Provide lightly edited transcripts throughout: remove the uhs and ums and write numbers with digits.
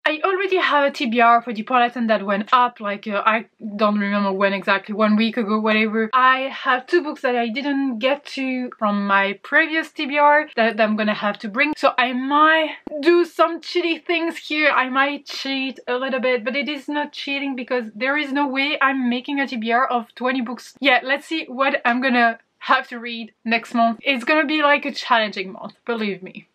I already have a TBR for the Polarthon that went up like I don't remember when exactly, 1 week ago, whatever. I have 2 books that I didn't get to from my previous TBR that I'm gonna have to bring. So I might do some cheaty things here. I might cheat a little bit, but it is not cheating because there is no way I'm making a TBR of 20 books. Yeah, let's see what I'm gonna have to read next month. It's gonna be like a challenging month, believe me.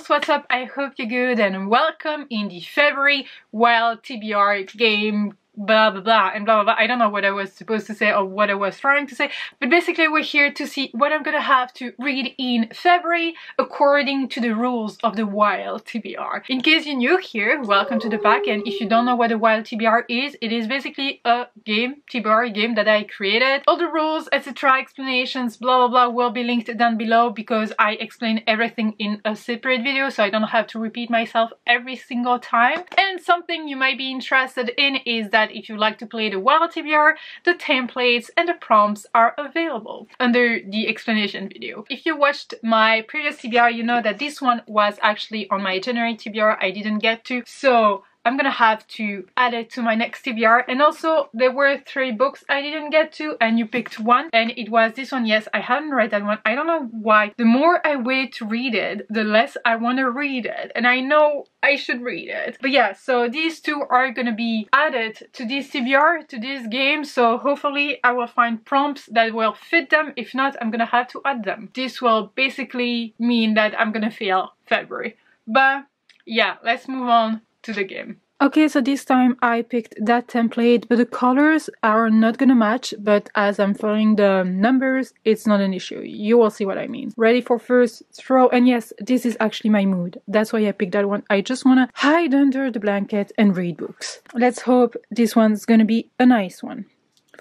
What's up? I hope you're good and welcome in the February YOUUUUU TBR game blah blah blah and blah blah blah. I don't know what I was supposed to say or what I was trying to say, but basically we're here to see what I'm gonna have to read in February according to the rules of the YOUUUUU TBR. In case you're new here, welcome to the pack, and if you don't know what the YOUUUUU TBR is, it is basically a game, TBR game that I created. All the rules, etc., explanations, blah blah blah will be linked down below because I explain everything in a separate video so I don't have to repeat myself every single time. And something you might be interested in is that if you like to play the YOUUUUU TBR, the templates and the prompts are available under the explanation video. If you watched my previous TBR, you know that this one was actually on my January TBR. I didn't get to, so I'm gonna have to add it to my next TBR. And also there were 3 books I didn't get to and you picked one, and it was this one. Yes, I haven't read that one. I don't know why. The more I wait to read it, the less I want to read it, and I know I should read it. But yeah, so these 2 are gonna be added to this TBR, to this game, so hopefully I will find prompts that will fit them. If not, I'm gonna have to add them. This will basically mean that I'm gonna fail February. But yeah, let's move on to the game. Okay, so this time I picked that template, but the colors are not gonna match, but as I'm following the numbers, it's not an issue. You will see what I mean. Ready for first throw, and yes, this is actually my mood. That's why I picked that one. I just wanna hide under the blanket and read books. Let's hope this one's gonna be a nice one.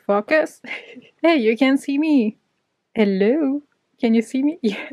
Focus. Hey, you can see me. Hello, can you see me? Yeah.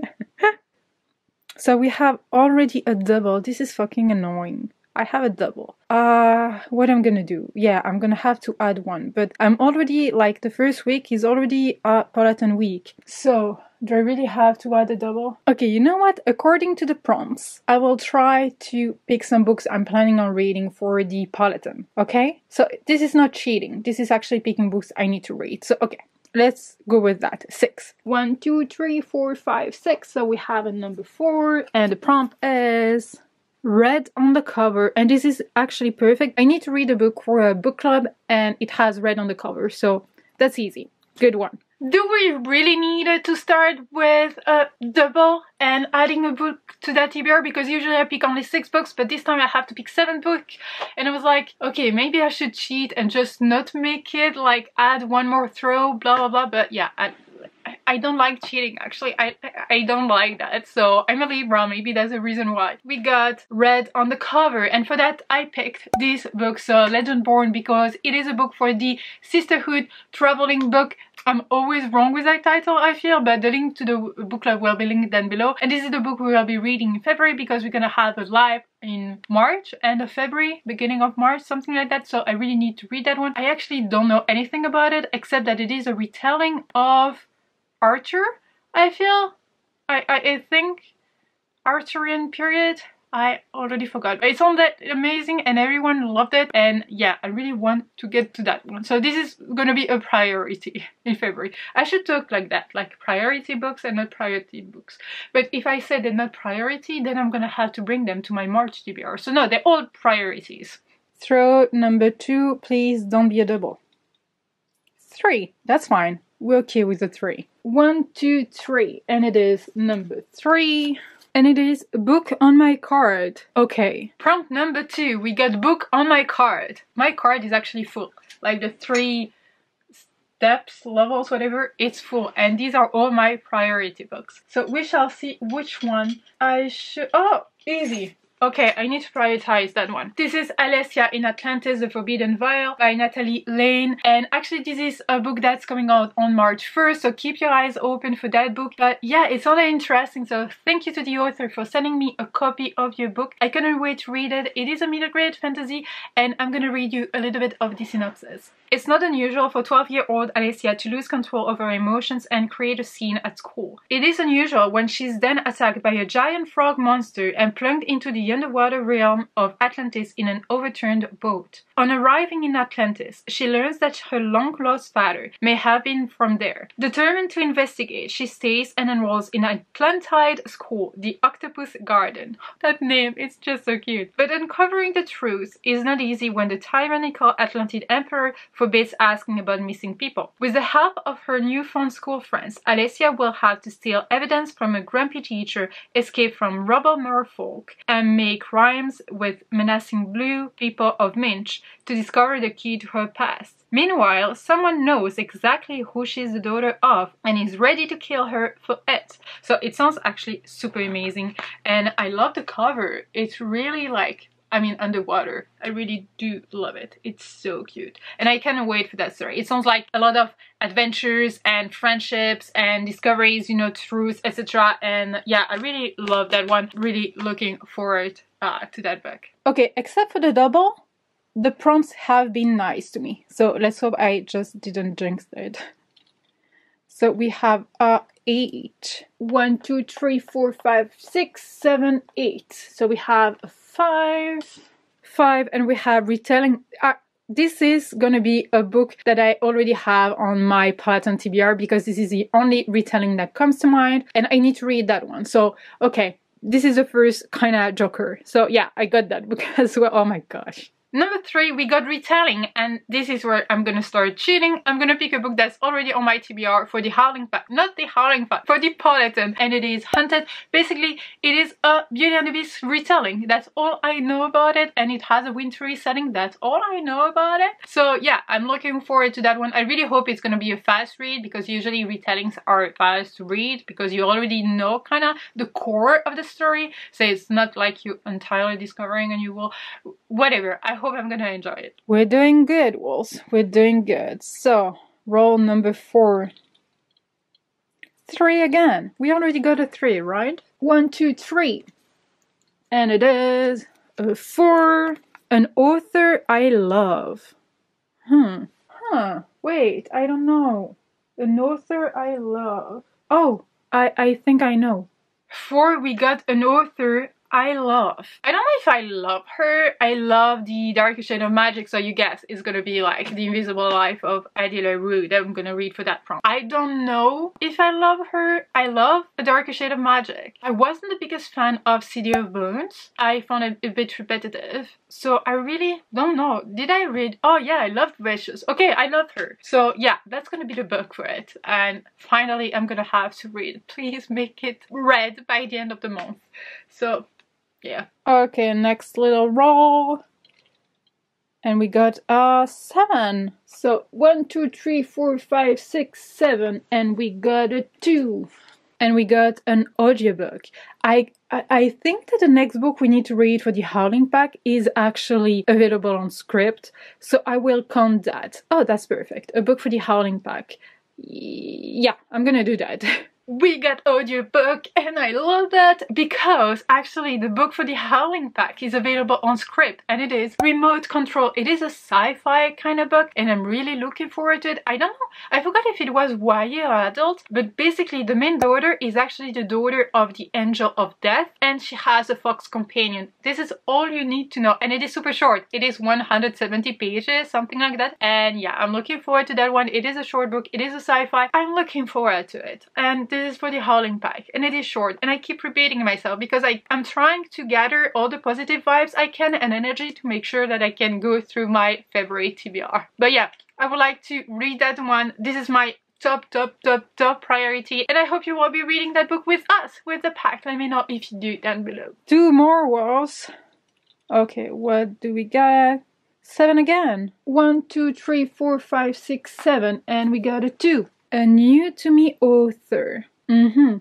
So we have already a double. This is fucking annoying. I have a double. What I'm gonna do? Yeah, I'm gonna have to add one, but I'm already, like, the first week is already a Polarthon week. So, do I really have to add a double? Okay, you know what? According to the prompts, I will try to pick some books I'm planning on reading for the Polarthon, okay? So, this is not cheating. This is actually picking books I need to read. So, okay. Let's go with that. 6. 1, 2, 3, 4, 5, 6. So we have a number 4, and the prompt is red on the cover, and this is actually perfect. I need to read a book for a book club and it has red on the cover, so that's easy. Good one. Do we really need to start with a double and adding a book to that TBR? Because usually I pick only 6 books, but this time I have to pick 7 books. And I was like, okay, maybe I should cheat and just not make it, like, add one more throw, blah blah blah. But yeah, I don't like cheating, actually. I don't like that. So I'm a Libra, maybe that's the reason why. We got red on the cover, and for that I picked this book, so Legend Born, because it is a book for the Sisterhood traveling book. I'm always wrong with that title, I feel, but the link to the book club will be linked down below. And this is the book we will be reading in February because we're gonna have a live in March, end of February, beginning of March, something like that. So I really need to read that one. I actually don't know anything about it except that it is a retelling of Arthur, I feel. I think Arthurian period. I already forgot. It's all that amazing and everyone loved it, and yeah, I really want to get to that one. So this is gonna be a priority in February. I should talk like that, like priority books and not priority books. But if I say they're not priority, then I'm gonna have to bring them to my March TBR. So no, they're all priorities. Throw number 2, please don't be a double. 3, that's fine. We're okay with the 3. 1, 2, 3, and it is number 3. And it is book on my card. Okay. Prompt number 2, we got book on my card. My card is actually full. Like the 3 steps, levels, whatever, it's full. And these are all my priority books. So we shall see which one I should... Oh, easy. Okay, I need to prioritize that one. This is Alessia in Atlantis, The Forbidden Vial by Natalie Lane. And actually this is a book that's coming out on March 1st, so keep your eyes open for that book. But yeah, it's all interesting, so thank you to the author for sending me a copy of your book. I couldn't wait to read it. It is a middle grade fantasy, and I'm gonna read you a little bit of the synopsis. It's not unusual for 12-year-old Alessia to lose control over her emotions and create a scene at school. It is unusual when she's then attacked by a giant frog monster and plunged into the underwater realm of Atlantis in an overturned boat. On arriving in Atlantis, she learns that her long-lost father may have been from there. Determined to investigate, she stays and enrolls in an Atlantide school, the Octopus Garden. That name is just so cute. But uncovering the truth is not easy when the tyrannical Atlantid Emperor forbids asking about missing people. With the help of her newfound school friends, Alessia will have to steal evidence from a grumpy teacher, escape from rebel merfolk, and make rhymes with menacing blue people of Minch to discover the key to her past. Meanwhile, someone knows exactly who she's the daughter of and is ready to kill her for it. So it sounds actually super amazing, and I love the cover. It's really like, I mean, underwater. I really do love it. It's so cute. And I cannot wait for that story. It sounds like a lot of adventures and friendships and discoveries, you know, truth, etc. And yeah, I really love that one. Really looking forward to that book. Okay, except for the double, the prompts have been nice to me. So let's hope I just didn't jinx it. So we have 8. 1, 2, 3, 4, 5, 6, 7, 8. So we have a 5, and we have retelling. This is gonna be a book that I already have on my Polarthon TBR because this is the only retelling that comes to mind, and I need to read that one. So okay, this is the first kind of joker. So yeah, I got that book as well. Oh my gosh. Number 3, we got retelling, and this is where I'm gonna start cheating. I'm gonna pick a book that's already on my TBR for the Howling pack, not the Howling pack, for the Polarthon, and it is Hunted. Basically, it is a Beauty and the Beast retelling. That's all I know about it, and it has a wintry setting. That's all I know about it. So yeah, I'm looking forward to that one. I really hope it's gonna be a fast read, because usually retellings are fast to read because you already know kind of the core of the story. So it's not like you entirely discovering and you will, whatever. I hope I'm gonna enjoy it. We're doing good, Wolves. We're doing good. So, roll number 4. 3 again. We already got a 3, right? 1, 2, 3. And it is a 4. An author I love. Wait, I don't know. An author I love. Oh, I think I know. 4, we got an author I love. I don't know if I love her. I love the Darker Shade of Magic, so you guess it's gonna be like The Invisible Life of Adela Rue that I'm gonna read for that prompt. I don't know if I love her. I love A Darker Shade of Magic. I wasn't the biggest fan of City of Bones. I found it a bit repetitive, so I really don't know. Did I read? Oh yeah, I loved Vicious. Okay, I love her. So yeah, that's gonna be the book for it. And finally, I'm gonna have to read. Please make it read by the end of the month. So yeah. Okay, next little roll. And we got 7. So 1, 2, 3, 4, 5, 6, 7. And we got a 2. And we got an audiobook. I think that the next book we need to read for the Howling pack is actually available on script. So I will count that. Oh, that's perfect. A book for the Howling pack. Yeah, I'm gonna do that. We got audiobook, and I love that because actually the book for the Howling pack is available on script, and it is Remote Control. It is a sci-fi kind of book, and I'm really looking forward to it. I don't know, I forgot if it was YA or adult, but basically the main daughter is actually the daughter of the Angel of Death, and she has a fox companion. This is all you need to know, and it is super short. It is 170 pages, something like that, and yeah, I'm looking forward to that one. It is a short book, it is a sci-fi. I'm looking forward to it, and this is for the Howling pack, and it is short, and I keep repeating myself because I'm trying to gather all the positive vibes I can and energy to make sure that I can go through my February TBR. But yeah, I would like to read that one. This is my top priority, and I hope you will be reading that book with us, with the pack. Let me know if you do down below. 2 more walls. Okay, what do we got? 7 again. 1, 2, 3, 4, 5, 6, 7, and we got a 2. A new to me author. I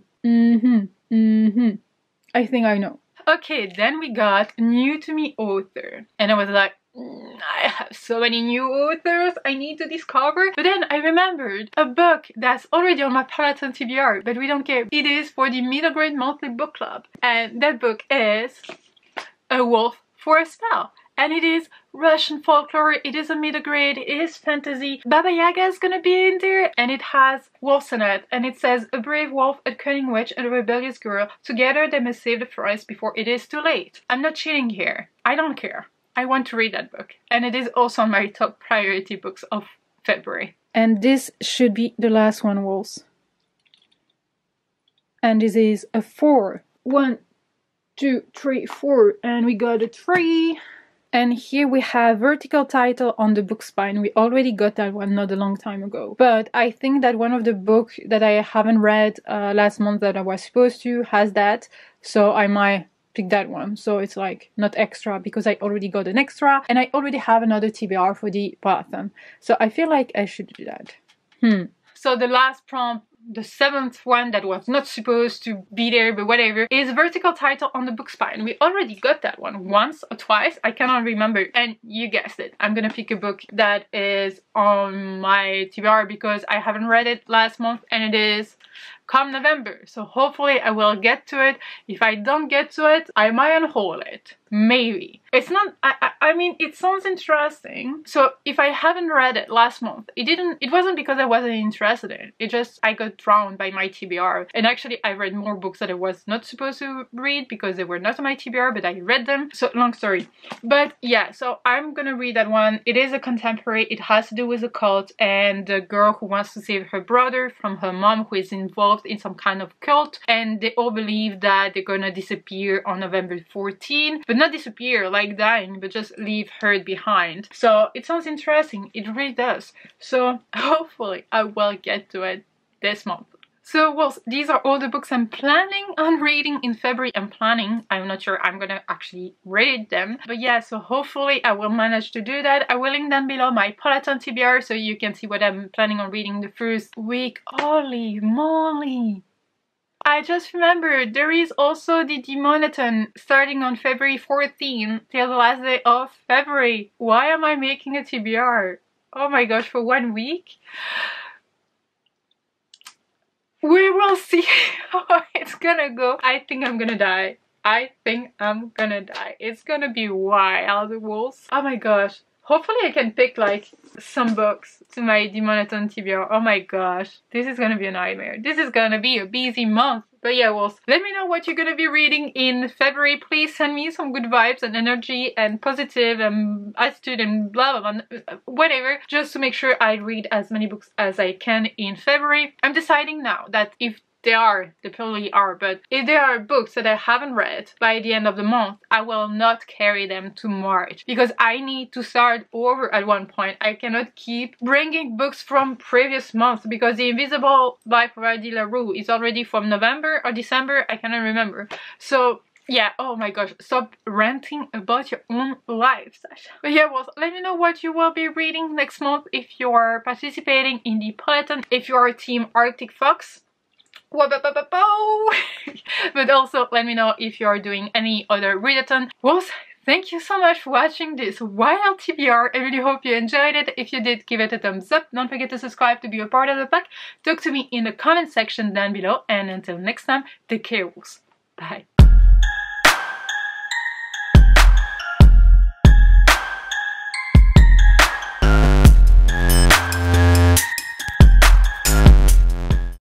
think I know. Okay, then we got new to me author. And I was like, I have so many new authors I need to discover. But then I remembered a book that's already on my Polarthon TBR, but we don't care. It is for the middle grade monthly book club. And that book is A Wolf for a Spell. And it is Russian folklore, it is a middle grade, it is fantasy. Baba Yaga is gonna be in there, and it has wolves in it. And it says, a brave wolf, a cunning witch, and a rebellious girl. Together they must save the forest before it is too late. I'm not cheating here. I don't care. I want to read that book. And it is also on my top priority books of February. And this should be the last one, wolves. And this is a 4. 1, 2, 3, 4. And we got a 3. And here we have vertical title on the book spine. We already got that one not a long time ago. But I think that one of the books that I haven't read last month that I was supposed to has that. So I might pick that one. So it's like not extra because I already got an extra. And I already have another TBR for the Polarthon. So I feel like I should do that. So the last prompt, the 7th one that was not supposed to be there, but whatever, is vertical title on the book spine. We already got that one once or twice, I cannot remember. And you guessed it, I'm gonna pick a book that is on my TBR because I haven't read it last month, and it is come November. So hopefully I will get to it. If I don't get to it, I might unhaul it. Maybe. It's not, I mean, it sounds interesting. So if I haven't read it last month, it wasn't because I wasn't interested in it. It just, I got drawn by my TBR. And actually I read more books that I was not supposed to read because they were not on my TBR, but I read them. So long story. But yeah, so I'm gonna read that one. It is a contemporary. It has to do with a cult and the girl who wants to save her brother from her mom who is involved in some kind of cult, and they all believe that they're gonna disappear on November 14, but not disappear like dying, but just leave hurt behind. So it sounds interesting, it really does. So hopefully I will get to it this month. So well, these are all the books I'm planning on reading in February. I'm not sure I'm gonna actually read them, but yeah, so hopefully I will manage to do that. I will link down below my Polarthon TBR so you can see what I'm planning on reading the first week. Holy moly! I just remembered there is also the Readathons starting on February 14th till the last day of February. Why am I making a TBR? Oh my gosh, for 1 week? We will see how it's gonna go. I think I'm gonna die. I think I'm gonna die. It's gonna be wild, wolves. Oh my gosh. Hopefully I can pick like some books to my Readathons TBR. Oh my gosh. This is gonna be a nightmare. This is gonna be a busy month. But yeah, wolves, let me know what you're gonna be reading in February. Please send me some good vibes and energy and positive attitude and blah blah blah, whatever, just to make sure I read as many books as I can in February. I'm deciding now that if they probably are, but if there are books that I haven't read by the end of the month, I will not carry them to March because I need to start over at one point. I cannot keep bringing books from previous months because The Invisible by LaRue is already from November or December, I cannot remember. So yeah, oh my gosh, stop ranting about your own life, Sasha. But yeah, well, let me know what you will be reading next month if you are participating in the Polarthon, if you are Team Arctic Fox. But also let me know if you are doing any other readathon. Well, thank you so much for watching this wild TBR. I really hope you enjoyed it. If you did, give it a thumbs up. Don't forget to subscribe to be a part of the pack. Talk to me in the comment section down below. And until next time, take care, wolves. Bye.